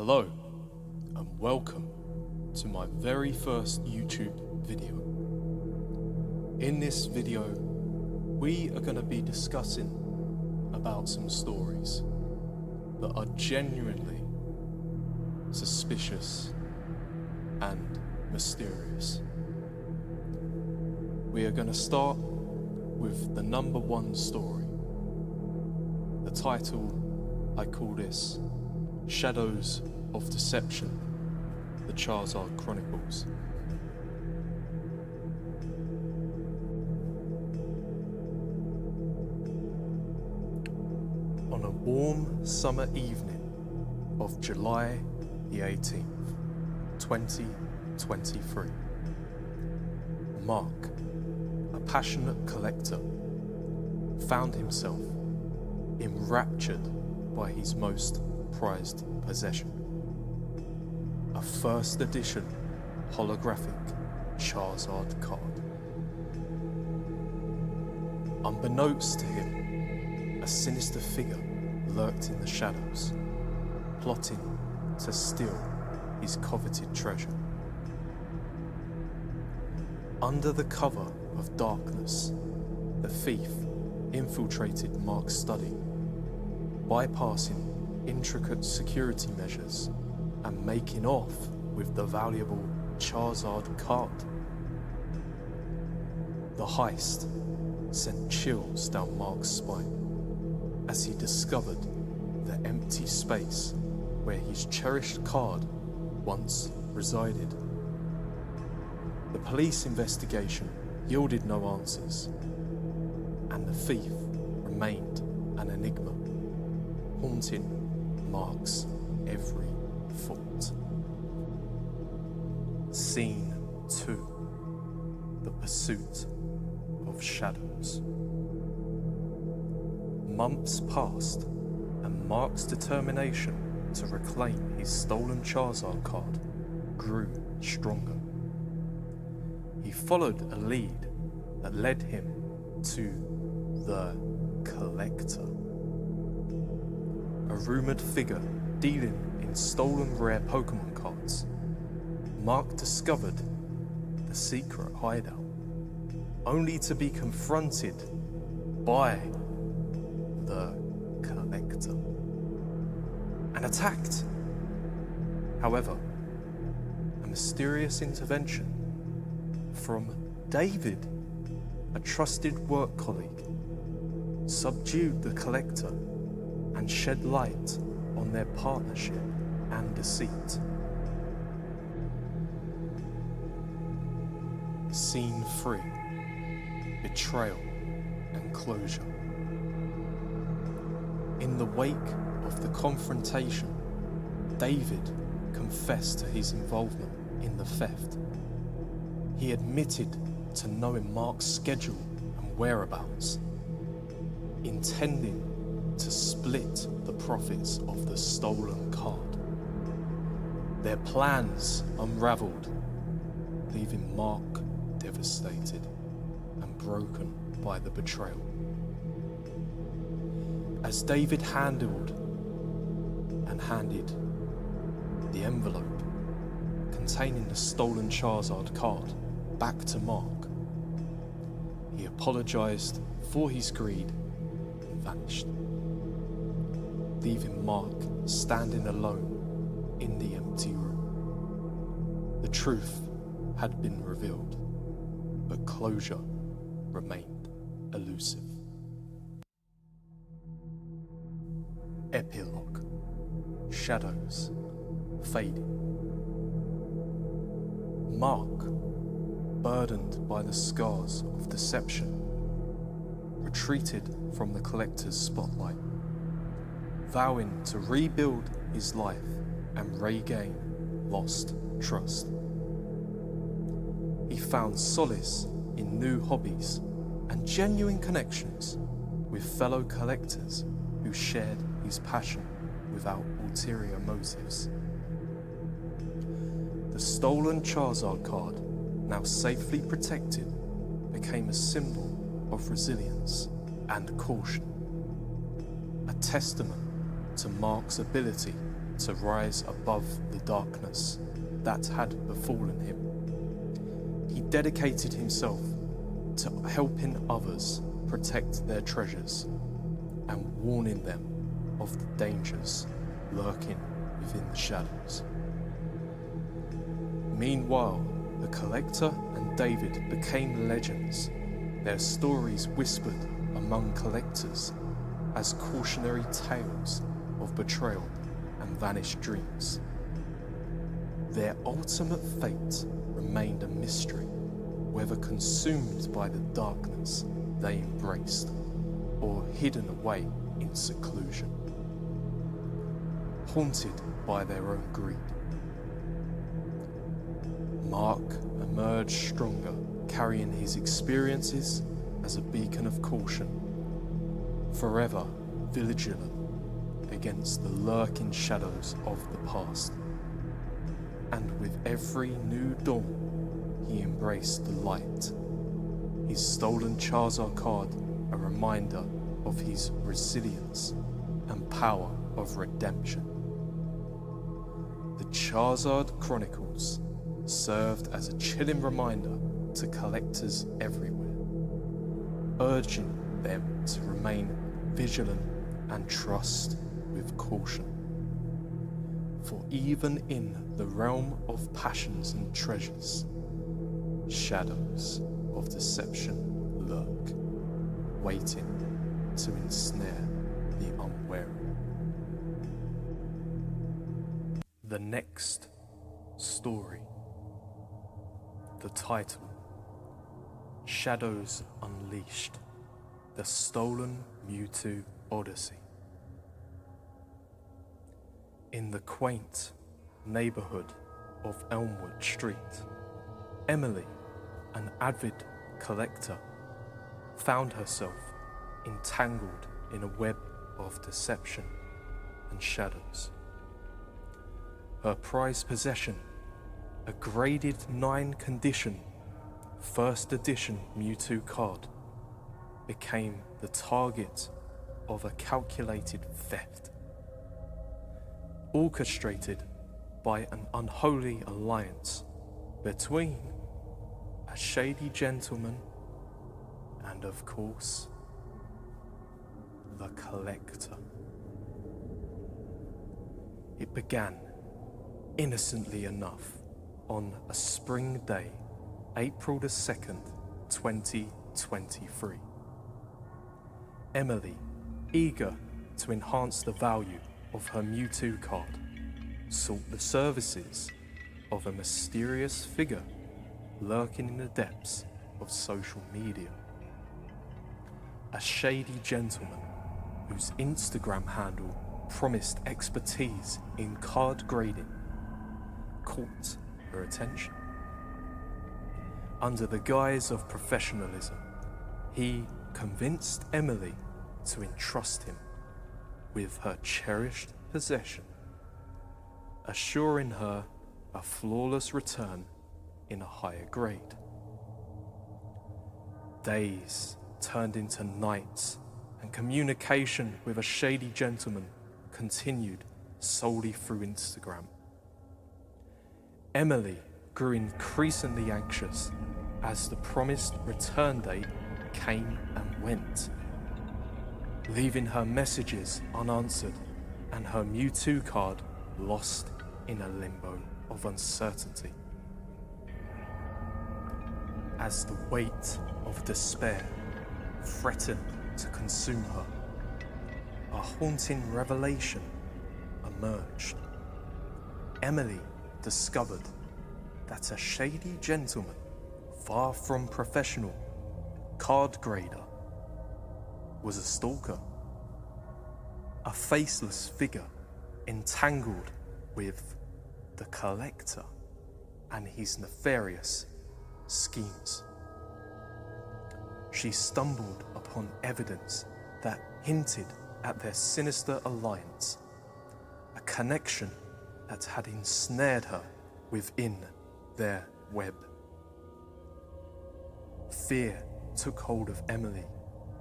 Hello and welcome to my very first YouTube video. In this video, we are going to be discussing about some stories that are genuinely suspicious and mysterious. We are going to start with the number one story. The title, I call this Shadows of Deception, the Charizard Chronicles. On a warm summer evening of July the 18th, 2023, Mark, a passionate collector, found himself enraptured by his most prized possession, a first edition holographic Charizard card. Unbeknownst to him, a sinister figure lurked in the shadows, plotting to steal his coveted treasure. Under the cover of darkness, the thief infiltrated Mark's study, bypassing intricate security measures and making off with the valuable Charizard card. The heist sent chills down Mark's spine as he discovered the empty space where his cherished card once resided. The police investigation yielded no answers, and the thief remained an enigma, haunting Mark's every thought. Scene 2. The Pursuit of Shadows. Months passed, and Mark's determination to reclaim his stolen Charizard card grew stronger. He followed a lead that led him to the Collector, a rumoured figure dealing in stolen rare Pokemon cards. Mark discovered the secret hideout, only to be confronted by the Collector and attacked. However, a mysterious intervention from David, a trusted work colleague, subdued the Collector and shed light on their partnership and deceit. Scene 3. Betrayal and Closure. In the wake of the confrontation, David confessed to his involvement in the theft. He admitted to knowing Mark's schedule and whereabouts, intending to split the profits of the stolen card. Their plans unraveled, leaving Mark devastated and broken by the betrayal. As David handed the envelope containing the stolen Charizard card back to Mark, he apologized for his greed and vanished, leaving Mark standing alone in the empty room. The truth had been revealed, but closure remained elusive. Epilogue. Shadows fading. Mark, burdened by the scars of deception, retreated from the Collector's spotlight, vowing to rebuild his life and regain lost trust. He found solace in new hobbies and genuine connections with fellow collectors who shared his passion without ulterior motives. The stolen Charizard card, now safely protected, became a symbol of resilience and caution, a testament to Mark's ability to rise above the darkness that had befallen him. He dedicated himself to helping others protect their treasures and warning them of the dangers lurking within the shadows. Meanwhile, the Collector and David became legends, their stories whispered among collectors as cautionary tales of betrayal and vanished dreams. Their ultimate fate remained a mystery, whether consumed by the darkness they embraced or hidden away in seclusion, haunted by their own greed. Mark emerged stronger, carrying his experiences as a beacon of caution, forever vigilant against the lurking shadows of the past. And with every new dawn, he embraced the light, his stolen Charizard card a reminder of his resilience and power of redemption. The Charizard Chronicles served as a chilling reminder to collectors everywhere, urging them to remain vigilant and trust with caution. For even in the realm of passions and treasures, shadows of deception lurk, waiting to ensnare the unwary. The next story. The title: Shadows Unleashed, The Stolen Mewtwo Odyssey. In the quaint neighborhood of Elmwood Street, Emily, an avid collector, found herself entangled in a web of deception and shadows. Her prized possession, a graded 9 condition first edition Mewtwo card, became the target of a calculated theft, orchestrated by an unholy alliance between a shady gentleman and, of course, the Collector. It began, innocently enough, on a spring day, April the 2nd, 2023. Emily, eager to enhance the value of her Mewtwo card, sought the services of a mysterious figure lurking in the depths of social media. A shady gentleman whose Instagram handle promised expertise in card grading caught her attention. Under the guise of professionalism, he convinced Emily to entrust him with her cherished possession, assuring her a flawless return in a higher grade. Days turned into nights, and communication with a shady gentleman continued solely through Instagram. Emily grew increasingly anxious as the promised return date came and went, leaving her messages unanswered and her Mewtwo card lost in a limbo of uncertainty. As the weight of despair threatened to consume her, a haunting revelation emerged. Emily discovered that a shady gentleman, far from professional, card grader, was a stalker, a faceless figure entangled with the Collector and his nefarious schemes. She stumbled upon evidence that hinted at their sinister alliance, a connection that had ensnared her within their web. Fear took hold of Emily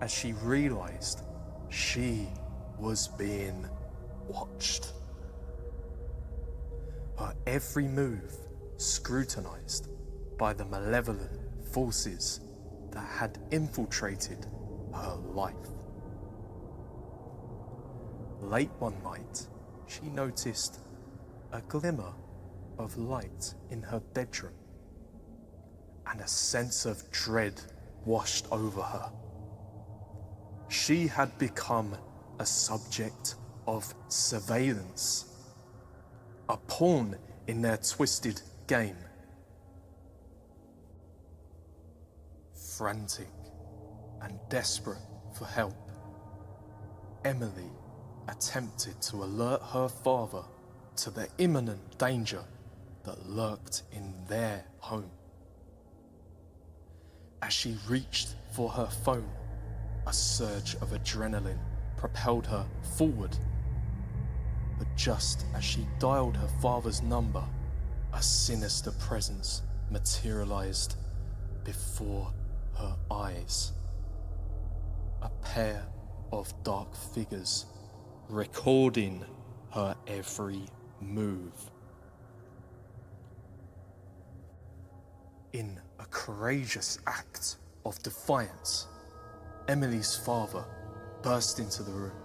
as she realized she was being watched. her every move scrutinized by the malevolent forces that had infiltrated her life. Late one night, she noticed a glimmer of light in her bedroom, and a sense of dread washed over her. She had become a subject of surveillance, a pawn in their twisted game. Frantic and desperate for help, Emily attempted to alert her father to the imminent danger that lurked in their home. As she reached for her phone, a surge of adrenaline propelled her forward. But just as she dialed her father's number, a sinister presence materialized before her eyes. A pair of dark figures recording her every move. In a courageous act of defiance, Emily's father burst into the room,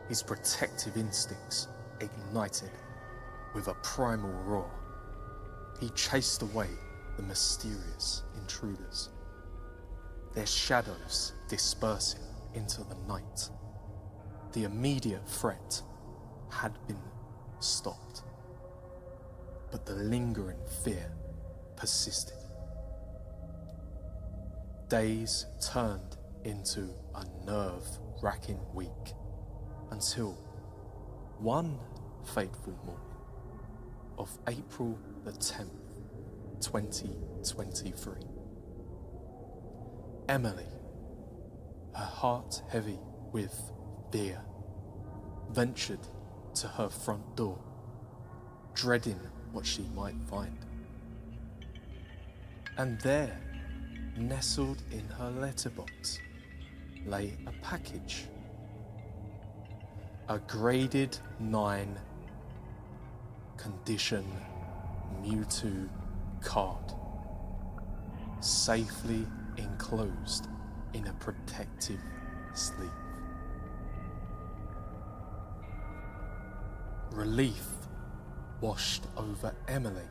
his protective instincts ignited with a primal roar. He chased away the mysterious intruders, their shadows dispersing into the night. The immediate threat had been stopped, but the lingering fear persisted. Days turned into a nerve-wracking week until one fateful morning of April the 10th, 2023. Emily, her heart heavy with fear, ventured to her front door, dreading what she might find. And there, nestled in her letterbox, lay a package. A graded 9 condition Mewtwo card, safely enclosed in a protective sleeve. Relief washed over Emily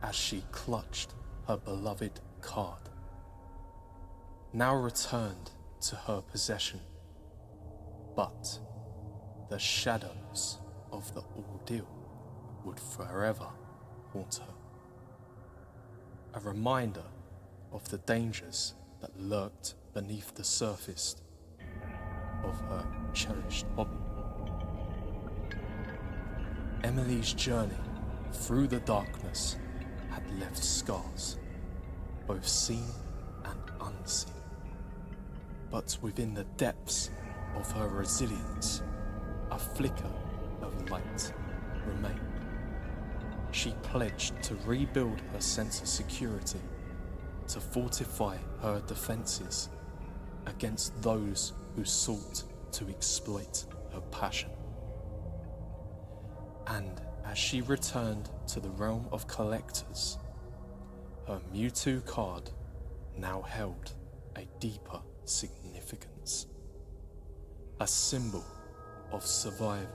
as she clutched her beloved card, now returned to her possession. But the shadows of the ordeal would forever haunt her. A reminder of the dangers that lurked beneath the surface of her cherished hobby. Emily's journey through the darkness had left scars, both seen and unseen. But within the depths of her resilience, a flicker of light remained. She pledged to rebuild her sense of security, to fortify her defenses against those who sought to exploit her passion. And as she returned to the realm of collectors, her Mewtwo card now held a deeper significance, a symbol of survival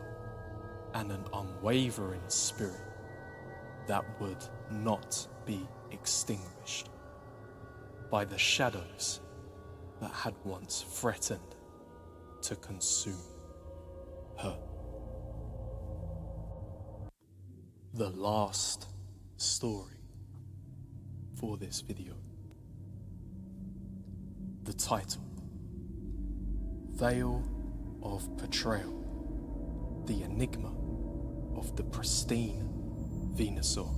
and an unwavering spirit that would not be extinguished by the shadows that had once threatened to consume her. The last story for this video. The title: Veil of Betrayal, the enigma of the pristine Venusaur.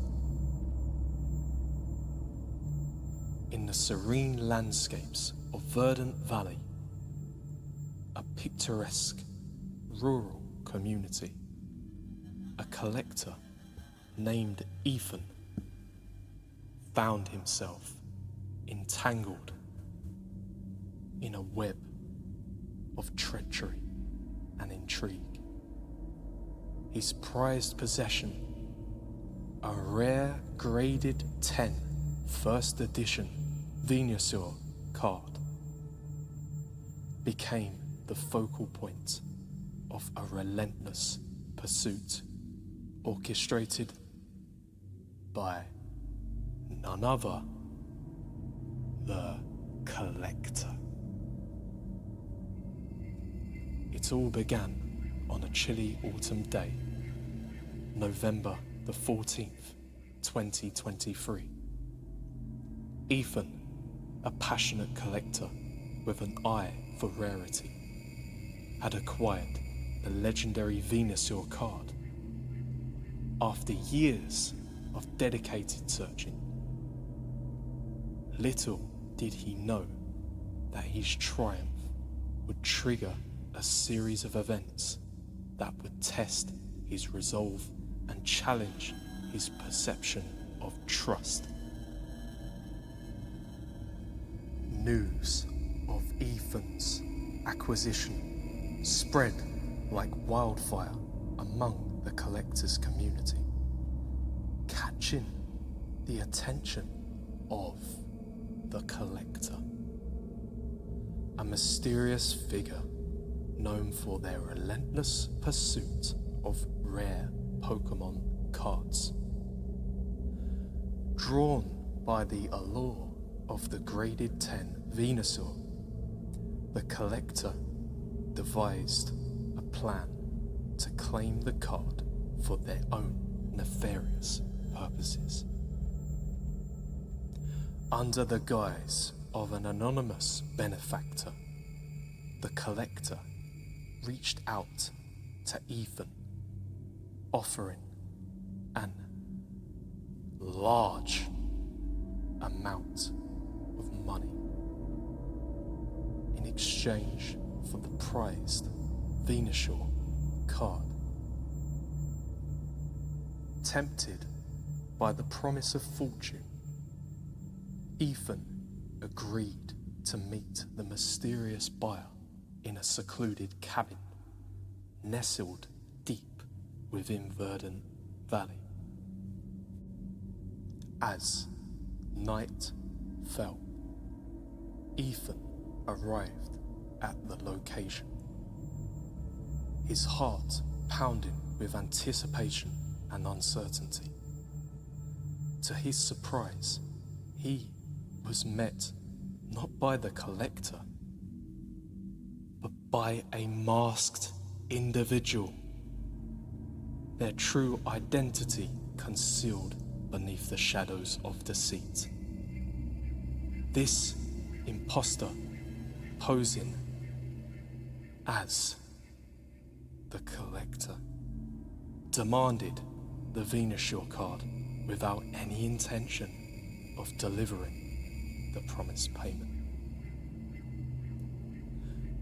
In the serene landscapes of Verdant Valley, a picturesque rural community, a collector named Ethan found himself entangled in a web of treachery and intrigue. His prized possession a rare graded 10 first edition Venusaur card became the focal point of a relentless pursuit orchestrated by none other, the Collector. It all began on a chilly autumn day, November the 14th, 2023. Ethan, a passionate collector with an eye for rarity, had acquired the legendary Venusaur card. After years of dedicated searching, little did he know that his triumph would trigger a series of events that would test his resolve and challenge his perception of trust. News of Ethan's acquisition spread like wildfire among the collector's community, catching the attention of the Collector, a mysterious figure known for their relentless pursuit of rare Pokémon cards. Drawn by the allure of the graded 10 Venusaur, the Collector devised a plan to claim the card for their own nefarious purposes. Under the guise of an anonymous benefactor, the Collector reached out to Ethan, offering an large amount of money in exchange for the prized Venusaur card. Tempted by the promise of fortune, Ethan agreed to meet the mysterious buyer in a secluded cabin nestled deep within Verdant Valley. As night fell, Ethan arrived at the location, his heart pounding with anticipation and uncertainty. To his surprise, he was met not by the Collector, but by a masked individual, their true identity concealed beneath the shadows of deceit. This imposter posing as the Collector demanded the Venusaur card without any intention of delivering the promised payment.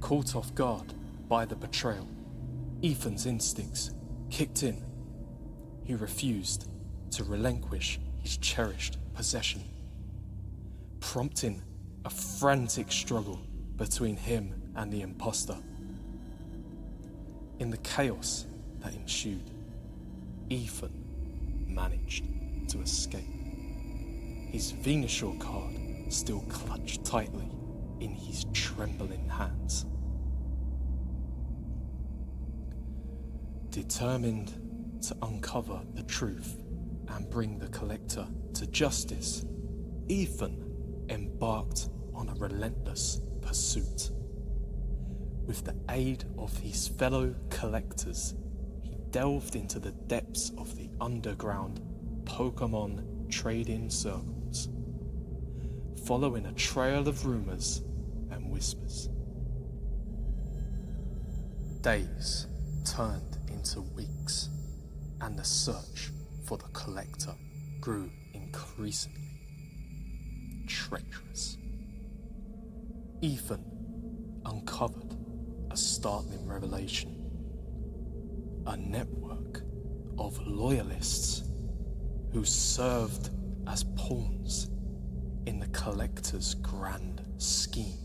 Caught off guard by the betrayal, Ethan's instincts kicked in. He refused to relinquish his cherished possession, prompting a frantic struggle between him and the imposter. In the chaos that ensued, Ethan managed to escape, his Venusaur card still clutched tightly in his trembling hands. Determined to uncover the truth and bring the Collector to justice, Ethan embarked on a relentless pursuit. With the aid of his fellow collectors, he delved into the depths of the underground Pokémon trading circles, following a trail of rumors and whispers. Days turned into weeks, and the search for the Collector grew increasingly treacherous. Ethan uncovered a startling revelation: a network of loyalists who served as pawns in the Collector's grand scheme.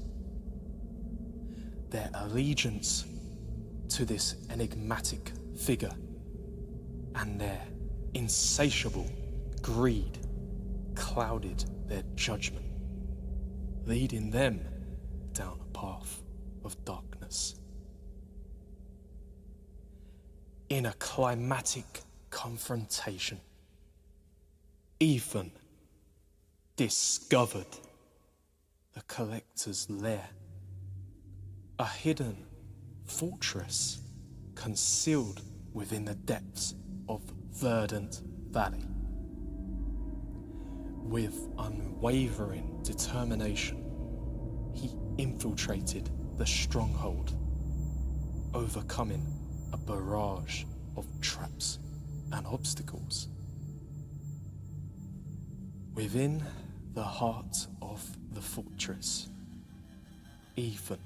Their allegiance to this enigmatic figure and their insatiable Greed clouded their judgment, leading them down a path of darkness. In a climatic confrontation, Ethan discovered the Collector's lair, a hidden fortress concealed within the depths of Verdant Valley. With unwavering determination, he infiltrated the stronghold, overcoming a barrage of traps and obstacles. Within the heart of the fortress, Ethan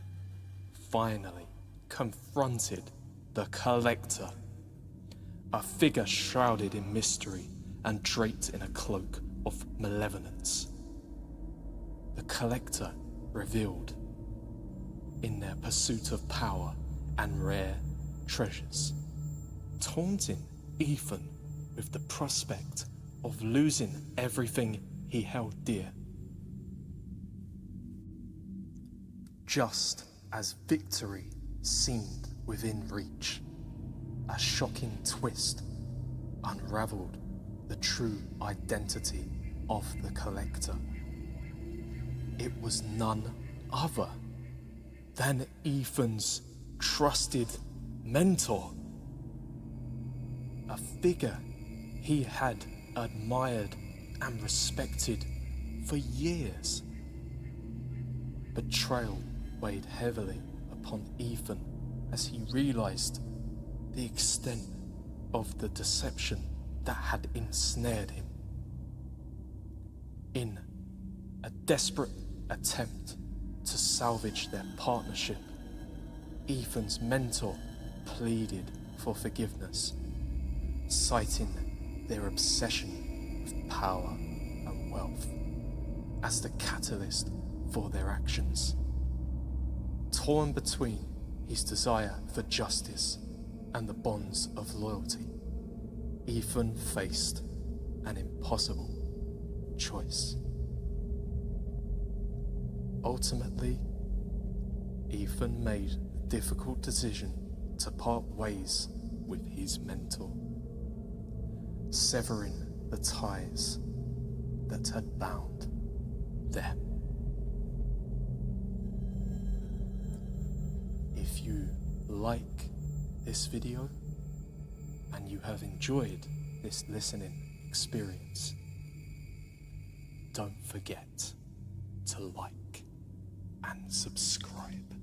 finally confronted the Collector, a figure shrouded in mystery and draped in a cloak of malevolence. The Collector revealed, in their pursuit of power and rare treasures, taunting Ethan with the prospect of losing everything he held dear. Just as victory seemed within reach, a shocking twist unraveled the true identity of the Collector. It was none other than Ethan's trusted mentor, a figure he had admired and respected for years. Betrayal weighed heavily upon Ethan as he realized the extent of the deception that had ensnared him. In a desperate attempt to salvage their partnership, Ethan's mentor pleaded for forgiveness, citing their obsession with power and wealth as the catalyst for their actions. Torn between his desire for justice and the bonds of loyalty, Ethan faced an impossible choice. Ultimately, Ethan made the difficult decision to part ways with his mentor, severing the ties that had bound them. If you like this video and you have enjoyed this listening experience, don't forget to like and subscribe.